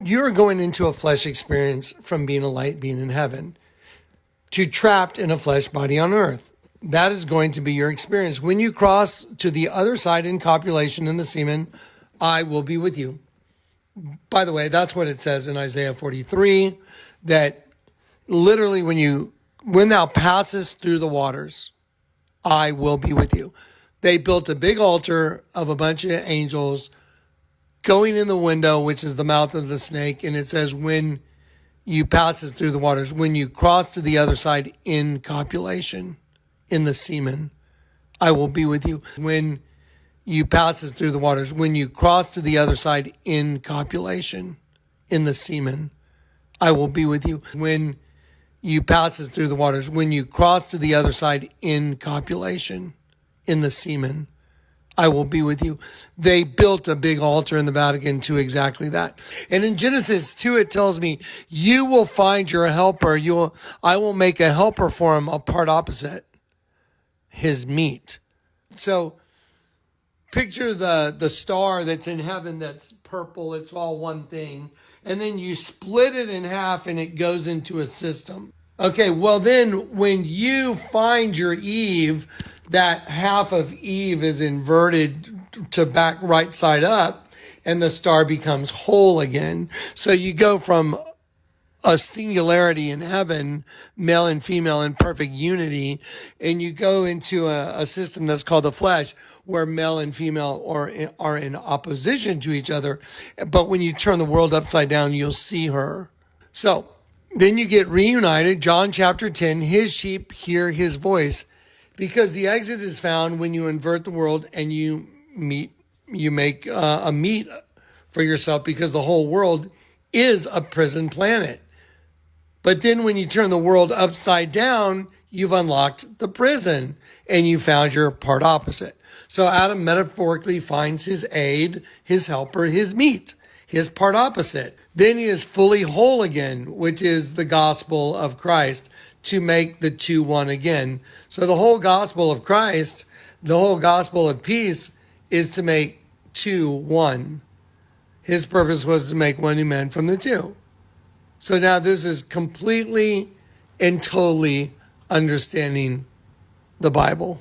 You're going into a flesh experience from being a light being in heaven to trapped in a flesh body on earth. That is going to be your experience. When you cross to the other side in copulation in the semen, I will be with you. By the way, that's what it says in Isaiah 43, that literally when thou passest through the waters, I will be with you. They built a big altar of a bunch of angels going in the window, which is the mouth of the snake. And it says, when you pass through the waters, when you cross to the other side in copulation, in the semen, I will be with you. When you pass through the waters, when you cross to the other side in copulation, in the semen, I will be with you. When you pass through the waters, when you cross to the other side in copulation, in the semen, I will be with you. They built a big altar in the Vatican to exactly that. And in Genesis 2, it tells me, you will find your helper. I will make a helper for him, a part opposite, his meat. So picture the star that's in heaven that's purple. It's all one thing. And then you split it in half and it goes into a system. Okay, well then when you find your Eve, that half of Eve is inverted to back right side up and the star becomes whole again. So you go from a singularity in heaven, male and female in perfect unity, and you go into a system that's called the flesh, where male and female are in opposition to each other. But when you turn the world upside down, you'll see her. So then you get reunited. John chapter 10, his sheep hear his voice, because the exit is found when you invert the world and you make a meat for yourself, because the whole world is a prison planet. But then when you turn the world upside down, you've unlocked the prison and you found your part opposite. So Adam metaphorically finds his aid, his helper, his meat, his part opposite. Then he is fully whole again, which is the gospel of Christ, to make the two one again. So the whole gospel of Christ, the whole gospel of peace, is to make two one. His purpose was to make one new man from the two. So now this is completely and totally understanding the Bible.